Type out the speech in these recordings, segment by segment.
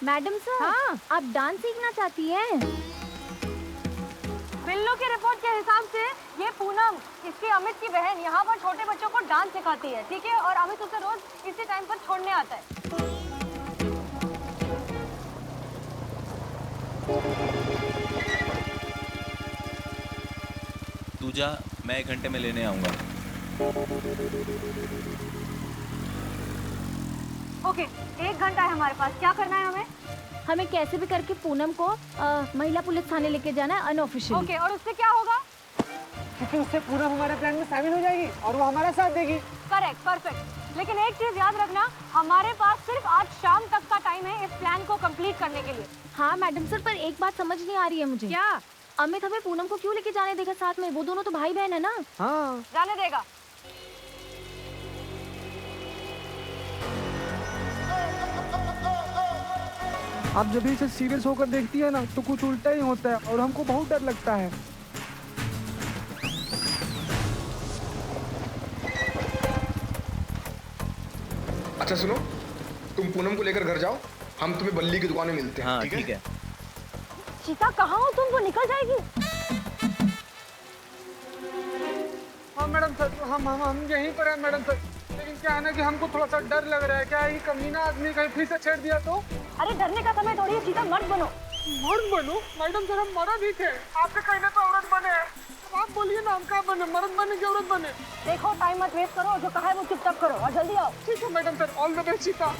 Madam sir, हाँ, आप dance सीखना चाहती हैं? बिल्लो की रिपोर्ट के हिसाब से ये पूनम, इसकी अमित की बहन, यहाँ पर छोटे बच्चों को डांस सिखाती है, ठीक है? और अमित उसे रोज इसी टाइम पर छोड़ने आता है। तू जा, मैं 1 घंटे में लेने आऊंगा। ओके, 1 घंटा है हमारे पास। क्या करना है हमें? हमें कैसे भी करके पूनम को महिला पुलिस थाने लेके जाना है अनऑफिशियली। ओके, और उससे क्या होगा? क्योंकि उससे पूनम हमारे प्लान में शामिल हो जाएगी और वो हमारा साथ देगी। Correct, perfect. लेकिन एक चीज याद रखना, हमारे पास सिर्फ आज शाम तक का टाइम है इस प्लान को कंप्लीट करने के लिए। हाँ मैडम सर, पर एक बात समझ नहीं आ रही है मुझे। क्या? अमित हमें पूनम को क्यों लेके जाने देगा साथ में? वो दोनों तो भाई बहन है ना। हाँ, जाने देगा। आप जब भी इसे सीरियस होकर देखती है ना तो कुछ उल्टा ही होता है और हमको बहुत डर लगता है। अच्छा सुनो, तुम पूनम को लेकर घर जाओ, हम तुम्हें बल्ली की दुकान में मिलते हैं। हाँ ठीक है। चीता कहाँ हो तुम? वो निकल जाएगी। हाँ मैडम सर, हम यहीं पर हैं मैडम सर। लेकिन क्या है ना कि हमको थोड़ा सा डर लग रहा है। क्या ये कमीना आदमी कहीं फिर से छेड़ दिया तो? अरे डरने का समय थोड़ी है, चीता मर्द बनो। मर्द बनो? मैडम सर, हम मर्द ही थे। आपके कहने तो औरत बने हैं। अब आप बोलिए ना, हम क्या बने? मर्द बने कि औरत बने? देखो, टाइम मत वेस्ट करो, जो कहा है वो चुपचाप करो और जल्दी आओ। ठीक है madam sir, all the best चीता।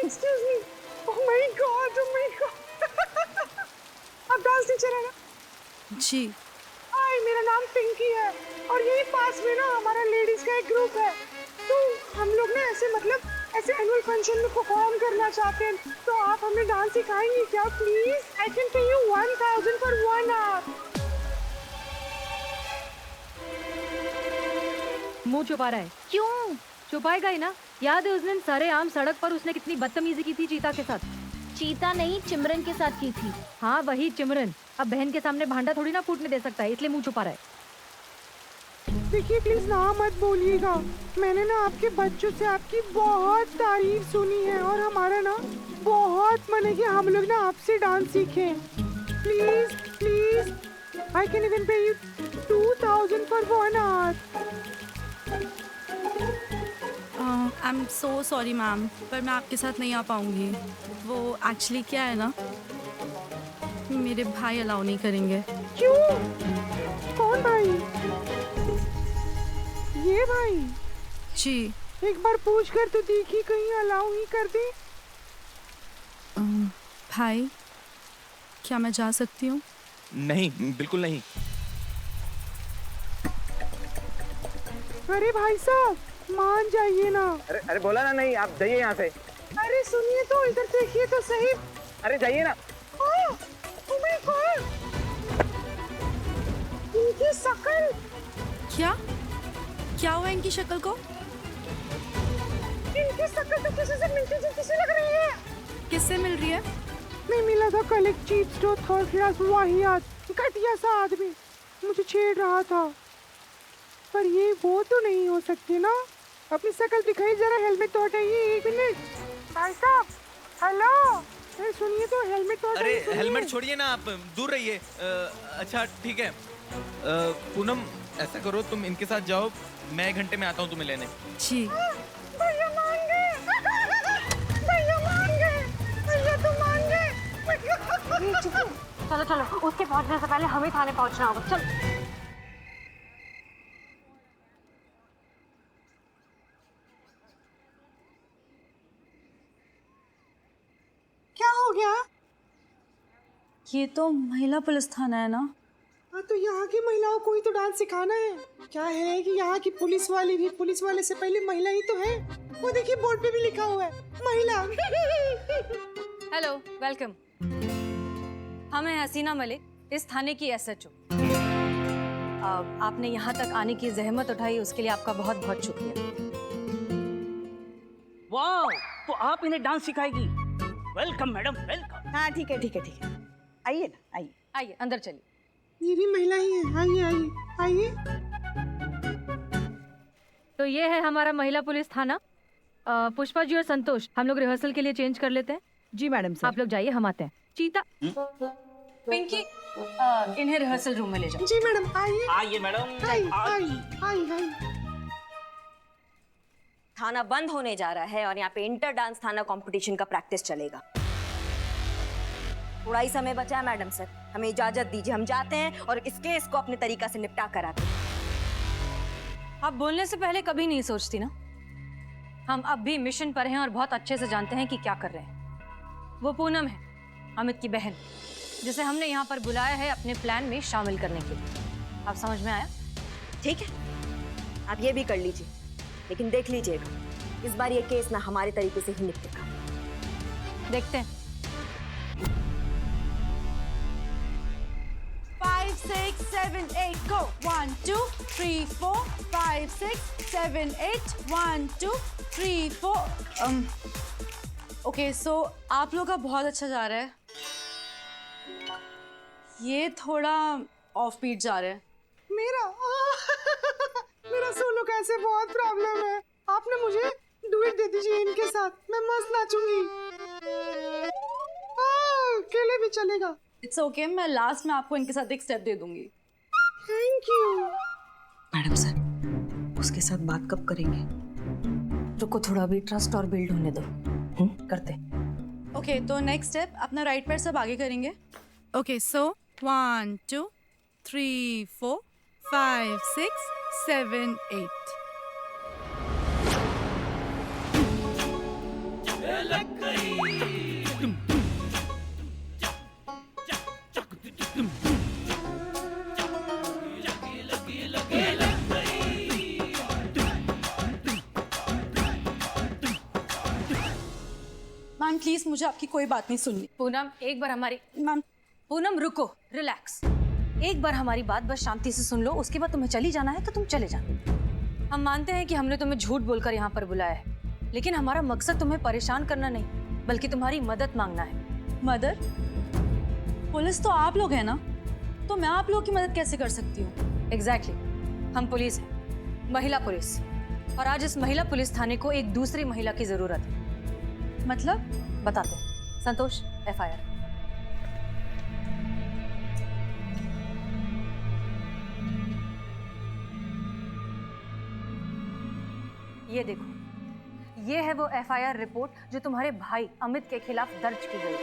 Excuse me. Oh my God. आप डांस टीचर है ना? जी। हाय, मेरा नाम पिंकी है और यही पास में ना हमारा लेडीज का एक ग्रुप है। तो हम लोग ना ऐसे एनुअल फंक्शन में परफॉर्म करना चाहते हैं। तो आप हमें डांस सिखाएंगी क्या please? I can pay you 1000 for 1 hour. मुंह छुपा रहा है। क्यों? छुपाएगा ही ना। याद है उस दिन सरेआम सड़क पर उसने कितनी बदतमीजी की थी चीता के साथ? चीता नहीं, चिमरन के साथ की थी। हाँ वही चिमरन। अब बहन के सामने भांडा थोड़ी ना फूटने दे सकता है, इसलिए मुंह छुपा रहा है। देखिए प्लीज ना मत बोलिएगा। मैंने ना आपके बच्चों से आपकी बहुत तारीफ सुनी है और हमारा ना बहुत मन है कि हम लोग ना आपसे डांस सीखें। Please please, I can even pay you 2000 for 1 hour. I am so sorry ma'am, पर मैं आपके साथ नहीं आ पाऊंगी। वो एक्चुअली क्या है ना, मेरे भाई अलाउ नहीं करेंगे। क्यों? कौन भाई? ये भाई? जी। एक बार पूछ कर तो देखी, कहीं अलाउ ही कर दे। भाई, क्या मैं जा सकती हूँ? नहीं, बिल्कुल नहीं। अरे भाई साहब, मान जाइए ना। अरे बोला ना नहीं, आप जाइए यहाँ से। अरे सुनिए तो, इधर देखिए तो सही। अरे जाइए ना। ओह माय गॉड, इनकी शक्ल। क्या हुआ इनकी शक्ल को? इनकी शक्ल तो किसी से मिलती जुलती सी लग रही है। किससे मिल रही है? मैं मिला था कल एक चीप स्टोर थर्ड क्लास वाहियात घटिया सा आदमी, मुझे छेड़ रहा था। पर ये वो तो नहीं हो सकती ना। अपनी शक्ल दिखाई जरा, हेलमेट तो हटाइए। 1 मिनट भाई साहब, हेलो। अरे सुनिए तो, हेलमेट तो अरे हटाइए। हेलमेट छोड़िए ना, आप दूर रहिए। अच्छा ठीक है। पूनम ऐसा करो, तुम इनके साथ जाओ, मैं 1 घंटे में आता हूँ तुम्हें लेने। जी। भैया मान गए, भैया मान गए, भैया तो मान गए। चलो चलो, उसके पहुंचने से पहले हमें थाने पहुंचना होगा। चलो। क्या हो गया? ये तो महिला पुलिस थाना है ना? हाँ, तो यहाँ की महिलाओं को ही तो डांस सिखाना है। क्या है कि यहाँ की पुलिस वाली भी पुलिस वाले से पहले महिला ही तो है। वो देखिए, बोर्ड पे भी लिखा हुआ है महिला। Hello, welcome. हम हैं हसीना मलिक, इस थाने की SHO। आपने यहाँ तक आने की जहमत उठाई, उसके लिए आपका बहुत बहुत शुक्रिया। वाह, तो आप इन्हें डांस सिखाएगी? Welcome madam, welcome. हाँ ठीक है ठीक है ठीक है, आइए ना आइए। आइए अंदर चलिए। ये भी महिला ही है। आइए आइए आइए। तो ये है हमारा महिला पुलिस थाना। पुष्पा जी और संतोष, हम लोग रिहर्सल के लिए चेंज कर लेते हैं। जी मैडम आप लोग जाइए, हम आते हैं। चीता, पिंकी, इन्हें रिहर्सल रूम में ले जाओ। जी मैडम, आइए। आइए मैडम, आई आई आई आई। थाना बंद होने जा रहा है और यहाँ पे इंटर डांस थाना कंपटीशन का प्रैक्टिस चलेगा। थोड़ा ही समय बचा है मैडम सर, हमें इजाजत दीजिए, हम जाते हैं और इस केस को अपने तरीका से निपटा कर आते हैं। आप बोलने से पहले कभी नहीं सोचती ना? हम अब भी मिशन पर हैं और बहुत अच्छे से जानते हैं कि क्या कर रहे हैं। वो पूनम है, अमित की बहन, जिसे हमने यहाँ पर बुलाया है अपने प्लान में शामिल करने के लिए। आप समझ में आया? ठीक है, आप ये भी कर लीजिए, लेकिन देख लीजिएगा इस बार ये केस ना हमारे तरीके से ही निपटेगा। देखते हैं। 5, 6, 7, 8, go. 1, 2, 3, 4, 5, 6, 7, 8, 1, 2, 3, 4. ओके, सो आप लोग का बहुत अच्छा जा रहा है। ये थोड़ा ऑफ बीट जा रहा है। मेरा मेरा सोलो कैसे बहुत प्रॉब्लम है। आपने मुझे डुएट दे दीजिए इनके साथ, मैं मस्त नाचूंगी। अकेले भी चलेगा। इट्स ओके, मैं लास्ट में आपको इनके साथ एक स्टेप दे दूंगी। Thank you. मैडम सर, उसके साथ बात कब करेंगे? रुको, थोड़ा भी ट्रस्ट और बिल्ड होने दो। करते। ओके, तो नेक्स्ट स्टेप अपना राइट पैर सब आगे करेंगे। Okay, so 1, 2, 3, 4, 5, 6, 7, 8. मैम प्लीज, मुझे आपकी कोई बात नहीं सुननी। पूनम, एक बार हमारी मैम, पूनम रुको, रिलैक्स। एक बार हमारी बात बस शांति से सुन लो, उसके बाद तुम्हें चली जाना है तो तुम चले जाना। हम मानते हैं कि हमने तुम्हें झूठ बोलकर यहाँ पर बुलाया है, लेकिन हमारा मकसद तुम्हें परेशान करना नहीं, बल्कि तुम्हारी मदद मांगना है। मदद? पुलिस तो आप लोग हैं ना, तो मैं आप लोगों की मदद कैसे कर सकती हूँ? एग्जैक्टली, हम पुलिस हैं, महिला पुलिस, और आज इस महिला पुलिस थाने को एक दूसरी महिला की जरूरत है। मतलब? बताते हैं। संतोष, FIR। ये देखो, ये है वो FIR रिपोर्ट जो तुम्हारे भाई अमित के खिलाफ दर्ज की गई।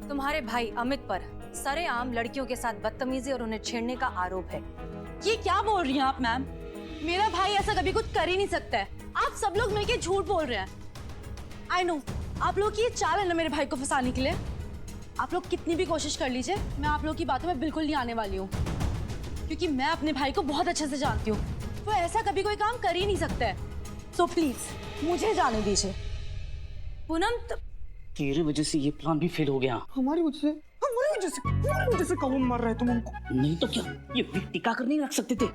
तुम्हारे भाई अमित पर सरेआम लड़कियों के साथ बदतमीजी और उन्हें छेड़ने का आरोप है। ये क्या बोल रही हैं आप मैम? मेरा भाई ऐसा कभी कुछ कर ही नहीं सकता है। आप सब लोग मिलके झूठ बोल रहे हैं। आई नो, आप लोग की ये चाल है ना मेरे भाई को फंसाने के लिए। आप लोग कितनी भी कोशिश कर लीजिए, मैं आप लोग की बातों में बिल्कुल नहीं आने वाली हूँ, क्योंकि मैं अपने भाई को बहुत अच्छे से जानती हूँ। वो ऐसा कभी कोई काम कर ही नहीं सकता है। सो प्लीज मुझे जाने दीजिए। पूनम, तेरी वजह से ये प्लान भी फेल हो गया। हमारी वजह से कौन मर रहा है? तुम हमको नहीं तो क्या, ये टिका कर नहीं रख सकते थे?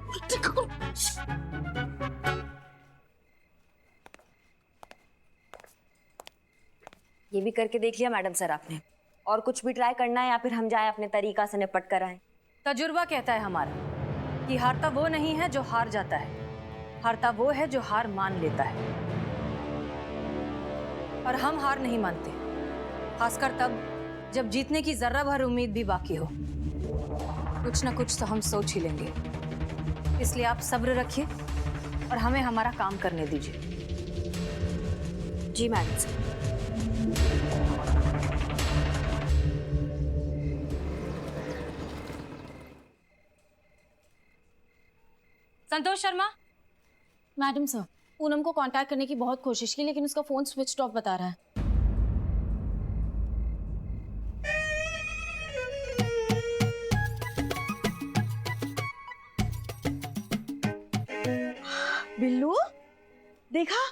ये भी करके देख लिया मैडम सर आपने? और कुछ भी ट्राई करना है या फिर हम जाए अपने तरीका से निपट कर आए? तजुर्बा कहता है हमारा कि हारता वो नहीं है जो हार जाता है, हारता वो है जो हार मान लेता है। और हम हार नहीं मानते, खासकर तब जब जीतने की जर्रा भर उम्मीद भी बाकी हो। कुछ ना कुछ तो हम सोच ही लेंगे, इसलिए आप सब्र रखिए और हमें हमारा काम करने दीजिए। जी madam sir. Santosh Sharma. Madam sir, Poonam को कांटेक्ट करने की बहुत कोशिश की, लेकिन उसका फोन स्विच ऑफ बता रहा है। बिल्लू, देखा,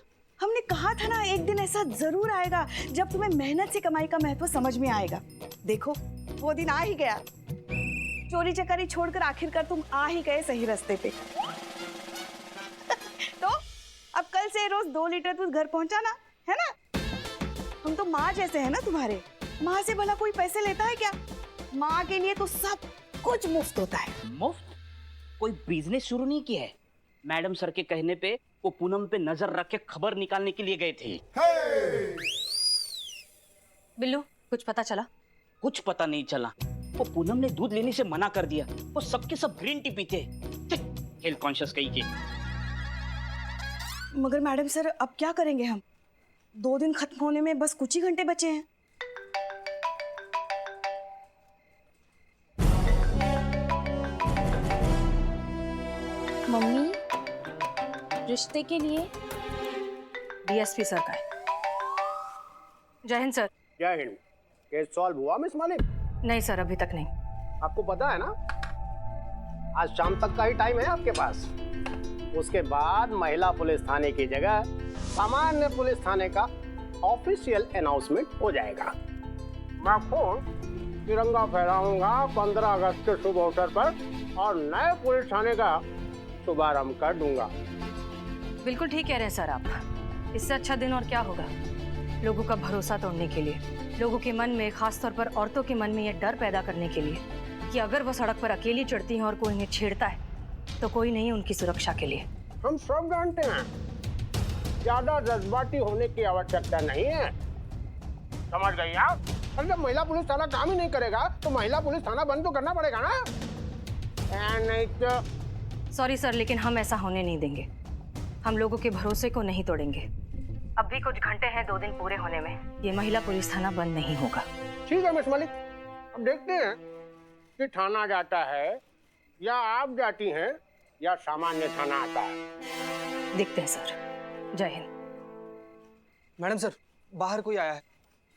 हमने कहा था ना एक दिन ऐसा जरूर आएगा जब तुम्हें मेहनत से कमाई का महत्व समझ में आएगा। देखो, वो दिन आ ही गया। चोरी चकारी छोड़कर आखिरकार तुम आ ही गए सही रास्ते पे। तो अब कल से रोज 2 लीटर दूध घर पहुंचाना है ना? हम तो माँ जैसे है ना तुम्हारे। माँ से भला कोई पैसे लेता है क्या? माँ के लिए तो सब कुछ मुफ्त होता है। मुफ्त? कोई बिजनेस शुरू नहीं किया है, मैडम सर के कहने पे वो पूनम पे नजर रख के खबर निकालने के लिए गए थे। बिल्लू, कुछ पता चला? कुछ पता नहीं चला। वो पूनम ने दूध लेने से मना कर दिया। वो सबके सब ग्रीन टी पीते। हेल्थ कॉन्शियस कहीं के। मगर मैडम सर अब क्या करेंगे हम? 2 दिन खत्म होने में बस कुछ ही घंटे बचे हैं। मम्मी, रिश्ते के लिए डीएसपी सर का है। जय हिंद सर। जय हिंद। केस सॉल्व हुआ मिस मालिक? नहीं सर, अभी तक नहीं। आपको पता है ना, आज शाम तक का ही टाइम है आपके पास। उसके बाद महिला पुलिस थाने की जगह सामान्य पुलिस थाने का ऑफिशियल अनाउंसमेंट हो जाएगा। मैं खुद तिरंगा फहराऊंगा 15 अगस्त के शुभ अवसर पर और नए पुलिस थाने का शुभारंभ कर दूंगा। बिल्कुल ठीक कह रहे हैं सर आप। इससे अच्छा दिन और क्या होगा लोगों का भरोसा तोड़ने के लिए, लोगों के मन में, खासतौर पर औरतों के मन में ये डर पैदा करने के लिए कि अगर वो सड़क पर अकेली चढ़ती हैं और कोई इन्हें छेड़ता है तो कोई नहीं उनकी सुरक्षा के लिए। हम सब जानते हैं ज्यादा जज्बाती होने की आवश्यकता नहीं है, समझ गई आप? और जब महिला पुलिस थाना काम ही नहीं करेगा तो महिला पुलिस थाना बंद तो करना पड़ेगा ना। नहीं तो सॉरी सर, लेकिन हम ऐसा होने नहीं देंगे। हम लोगों के भरोसे को नहीं तोड़ेंगे। अब भी कुछ घंटे हैं 2 दिन पूरे होने में। ये महिला पुलिस थाना बंद नहीं होगा। ठीक है मिस मलिक, अब देखते हैं कि थाना जाता है या आप जाती हैं या सामान्य थाना आता है। देखते हैं सर। जय हिंद। मैडम सर, बाहर कोई आया है।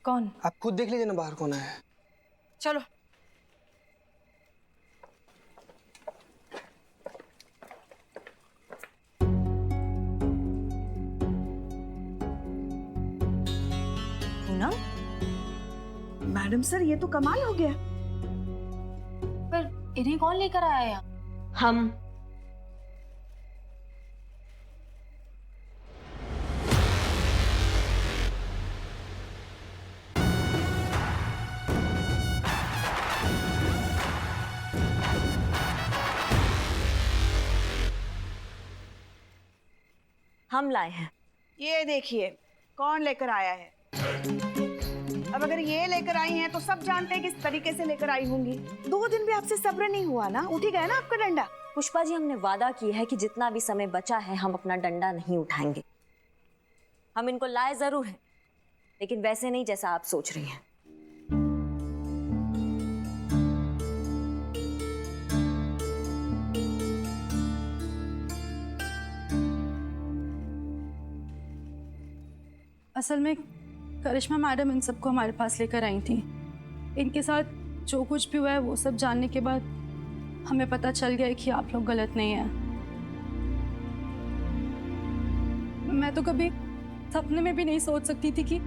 कौन? आप खुद देख लीजिए ना बाहर कौन आया है। चलो। पूनम? मैडम सर ये तो कमाल हो गया। पर इन्हें कौन लेकर आया यहाँ? हम। हम लाए हैं। ये देखिए कौन लेकर आया है। अब अगर ये लेकर आई हैं तो सब जानते हैं किस तरीके से लेकर आई होंगी। 2 दिन भी आपसे सब्र नहीं हुआ ना, उठ ही गया ना आपका डंडा। पुष्पा जी, हमने वादा किया है कि जितना भी समय बचा है हम अपना डंडा नहीं उठाएंगे। हम इनको लाए जरूर हैं, लेकिन वैसे नहीं जैसा आप सोच रही हैं। असल में करिश्मा मैडम इन सबको हमारे पास लेकर आई थी। इनके साथ जो कुछ भी हुआ है वो सब जानने के बाद हमें पता चल गया है कि आप लोग गलत नहीं हैं। मैं तो कभी सपने में भी नहीं सोच सकती थी कि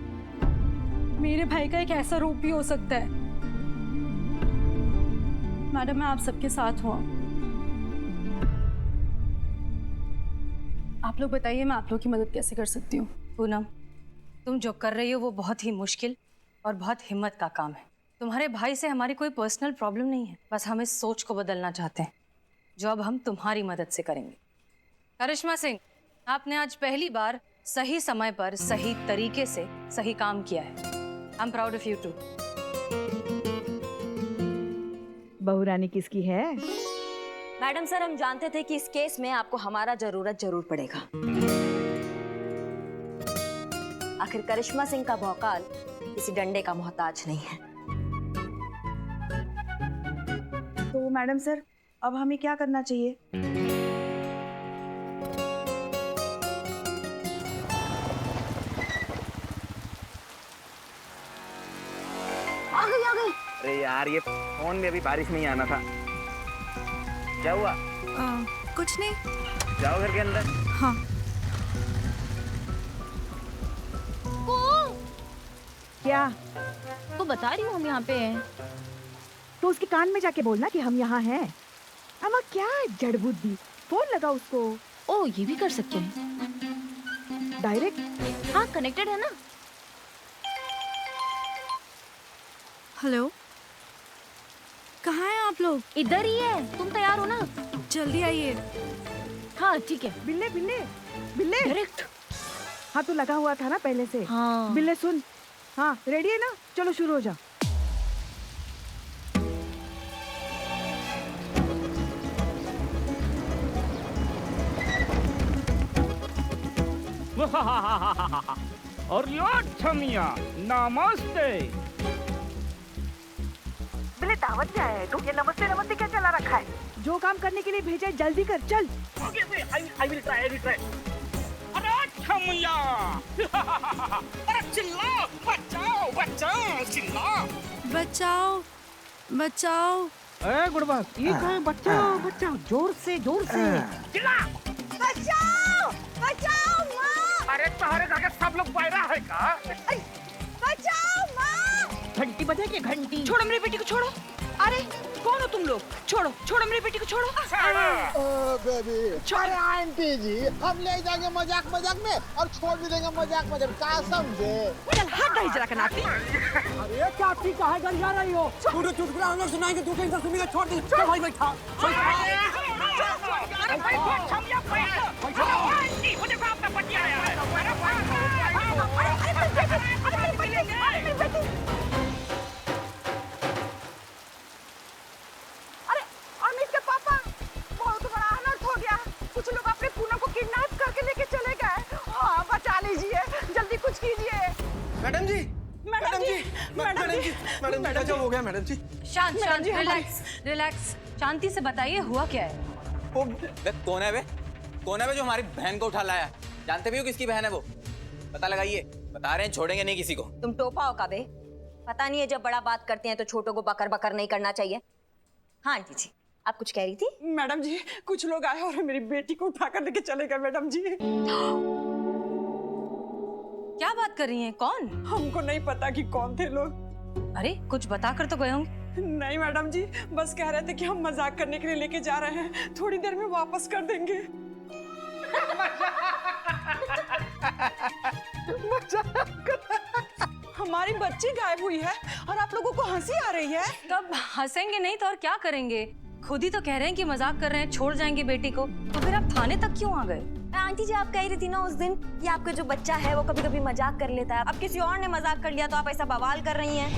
मेरे भाई का एक ऐसा रूप भी हो सकता है। मैडम, मैं आप सबके साथ हूँ। आप लोग बताइए मैं आप लोग की मदद कैसे कर सकती हूँ। पूनम, तुम जो कर रही हो वो बहुत ही मुश्किल और बहुत हिम्मत का काम है। तुम्हारे भाई से हमारी कोई पर्सनल प्रॉब्लम नहीं है, बस हम इस सोच को बदलना चाहते हैं जो अब हम तुम्हारी मदद से करेंगे। करिश्मा सिंह, आपने आज पहली बार सही समय पर सही तरीके से सही काम किया है। I am proud of you too. बहू रानी किसकी है? मैडम सर, हम जानते थे कि इस केस में आपको हमारा जरूरत जरूर पड़ेगा। आखिर करिश्मा सिंह का भौकाल किसी डंडे का मोहताज नहीं है। तो मैडम सर अब हमें क्या करना चाहिए? आ गई। अरे यार, ये फोन में अभी बारिश नहीं आना था। क्या हुआ? कुछ नहीं। जाओ घर के अंदर। हाँ। क्या? तो बता रही हूँ हम यहाँ पे हैं। तो उसके कान में जाके बोलना कि हम यहाँ हैं। अम्मा क्या जड़ बुद्धि, फोन लगा उसको। ओ, ये भी कर सकते हैं। डायरेक्ट? हाँ, कनेक्टेड है ना। हेलो, कहाँ हैं आप लोग? इधर ही है। तुम तैयार हो ना? जल्दी आइए। हाँ ठीक है। बिल्ले बिल्ले बिल्ले डायरेक्ट। हाँ तो लगा हुआ था ना पहले से। हाँ। बिल्ले सुन, हाँ रेडी है ना, चलो शुरू हो जा। और यो छमिया नमस्ते। बिल्ले दावत से आया है तू, ये नमस्ते नमस्ते क्या चला रखा है? जो काम करने के लिए भेजा है जल्दी कर, चल। I will try. अरे छमिया अरे चिल्ला, बचाओ चिल्ला। बचाओ। ए गुड़बा, ये कहाँ है? बचाओ बचाओ, जोर से चिल्ला। बचाओ माँ! अरे तुम्हारे घर के सब लोग बाहर है का? बचाओ माँ! घंटी बजेगी घंटी। छोड़ो मेरी बेटी को, छोड़ो। अरे कौन हो तुम लोग? छोड़ो मेरी बेटी को, छोड़ो। बेबी, अरे आंटी जी, हम ले जाएंगे मजाक में और छोड़ भी देंगे मजाक में, क्या समझे? चल हट रही जरा कनाती। अरे चाची कहाँ घर जा रही हो? चुटकुला हम लोग सुनाएंगे, तू टेंशन सुनेगा, छोड़ दे। चल भाई बैठा। अरे अमित के पापा, बहुत बड़ा अनर्थ हो गया। कुछ लोग अपने पूनम को किडनैप करके लेके चले गए। हाँ बचा लीजिए, जल्दी कुछ कीजिए। मैडम जी, क्या हो गया मैडम जी? शांत, रिलैक्स। शांति से बताइए हुआ क्या है? कौन है बे जो हमारी बहन को उठा लाया? जानते भी हो किसकी बहन है वो? पता लगाइए, बता रहे हैं छोड़ेंगे नहीं किसी को। तुम टोपा हो का बे? पता नहीं है जब बड़ा बात करते हैं तो छोटों को बकर नहीं करना चाहिए। हाँ आंटी जी, आप कुछ कह रही थी? मैडम जी, कुछ लोग आए और मेरी बेटी को उठाकर लेके चले गए मैडम जी। क्या बात कर रही हैं? कौन? हमको नहीं पता कि कौन थे लोग। अरे कुछ बता कर तो गए होंगे। नहीं मैडम जी, बस कह रहे थे कि हम मजाक करने के लिए लेके जा रहे हैं, थोड़ी देर में वापस कर देंगे। हमारी बच्ची गायब हुई है और आप लोगों को हंसी आ रही है। तब हंसेंगे नहीं तो और क्या करेंगे? खुद ही तो कह रहे हैं कि मजाक कर रहे हैं, छोड़ जाएंगे बेटी को, तो फिर आप थाने तक क्यों आ गए? आंटी जी, आप कह रही थी ना उस दिन कि आपका जो बच्चा है वो कभी कभी मजाक कर लेता है। अब किसी और ने मजाक कर लिया तो आप ऐसा बवाल कर रही हैं।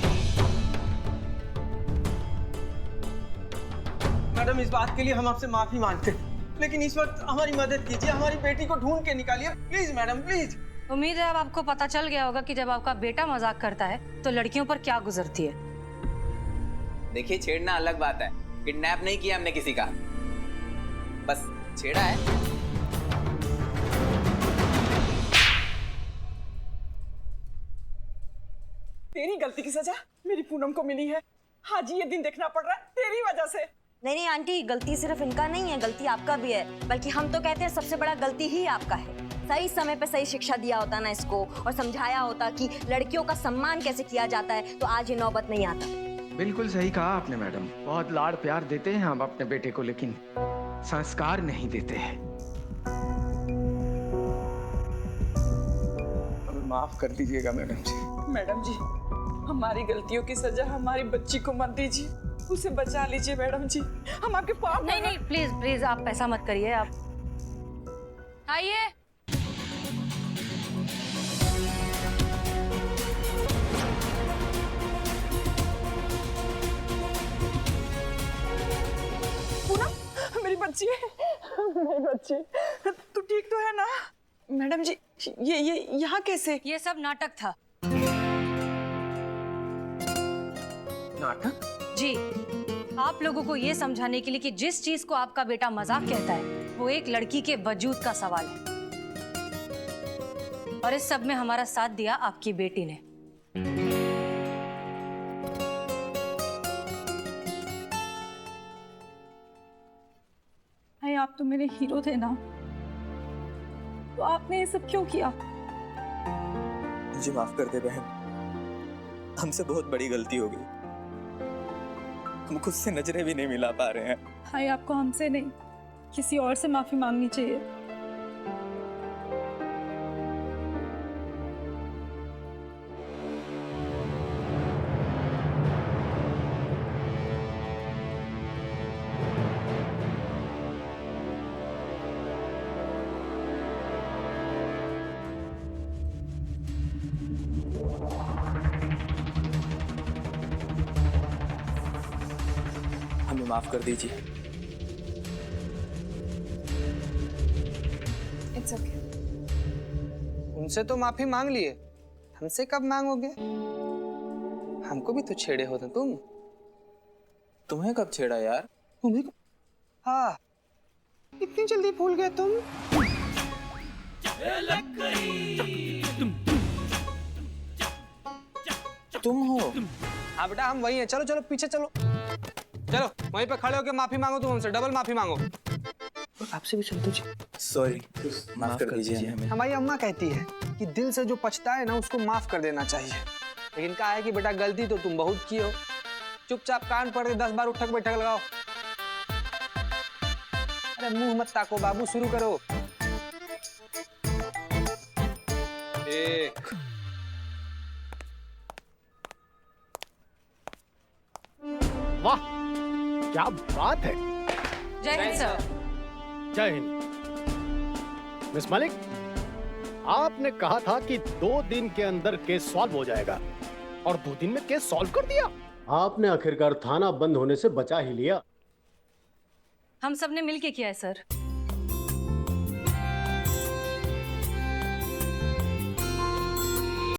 मैडम, इस बात के लिए हम आपसे माफी मांगते हैं, लेकिन इस वक्त हमारी मदद कीजिए, हमारी बेटी को ढूंढ के निकालिए प्लीज मैडम, प्लीज। उम्मीद है अब आपको पता चल गया होगा कि जब आपका बेटा मजाक करता है तो लड़कियों पर क्या गुजरती है। देखिए, छेड़ना अलग बात है, किडनैप नहीं किया हमने किसी का, बस छेड़ा है। तेरी गलती की सजा मेरी पूनम को मिली है। हाँ जी, ये दिन देखना पड़ रहा है तेरी वजह से। नहीं आंटी, गलती सिर्फ इनका नहीं है, गलती आपका भी है। बल्कि हम तो कहते हैं सबसे बड़ा गलती ही आपका है। सही समय पे सही शिक्षा दिया होता ना इसको, और समझाया होता कि लड़कियों का सम्मान कैसे किया जाता है, तो आज ये नौबत नहीं आता। बिल्कुल सही कहा आपने मैडम। बहुत लाड़ प्यार देते हैं हम अपने बेटे को, लेकिन संस्कार नहीं देते हैं। माफ कर दीजिएगा मैडम जी। मैडम जी, हमारी गलतियों की सजा हमारी बच्ची को मत दीजिए, उसे बचा लीजिए मैडम जी, हम आपके पास। नहीं प्लीज आप ऐसा मत करिए। आप आइए। पूनम, मेरी बच्ची, तू ठीक तो है ना? मैडम जी, ये यहाँ कैसे? ये सब नाटक था। नाटक? जी, आप लोगों को ये समझाने के लिए कि जिस चीज को आपका बेटा मजाक कहता है वो एक लड़की के वजूद का सवाल है, और इस सब में हमारा साथ दिया आपकी बेटी ने। भाई, आप तो मेरे हीरो थे ना, तो आपने ये सब क्यों किया? मुझे माफ कर दे बहन, हमसे बहुत बड़ी गलती हो गई, हम खुद से नजरें भी नहीं मिला पा रहे हैं। भाई, आपको हमसे नहीं किसी और से माफी मांगनी चाहिए। माफ कर दीजिए। It's okay. उनसे तो माफी मांग लिए, हमसे कब मांगोगे? हमको भी तो छेड़े होते तुम। तुम्हें कब छेड़ा यार? तुम्हें? हाँ, इतनी जल्दी भूल गए तुम? तुम हो? हाँ बेटा, हम वही हैं। चलो चलो पीछे चलो, चलो वहीं पे खड़े होके माफी मांगो, तुम हमसे डबल माफी मांगो। आपसे भी चलते जी। सॉरी, माफ कर दीजिए हमें। हमारी अम्मा कहती है कि दिल से जो पछता है ना उसको माफ कर देना चाहिए, लेकिन कहा है कि बेटा गलती तो तुम बहुत की हो। चुपचाप कान पकड़ के 10 बार उठक बैठक लगाओ। अरे मुंह मत ताको बाबू, शुरू करो। एक, वाह क्या बात है। जय हिंद सर। जय हिंद। मिस मलिक, आपने कहा था कि 2 दिन के अंदर केस सॉल्व हो जाएगा, और 2 दिन में केस सॉल्व कर दिया। आपने आखिरकार थाना बंद होने से बचा ही लिया। हम सबने मिलके किया है सर।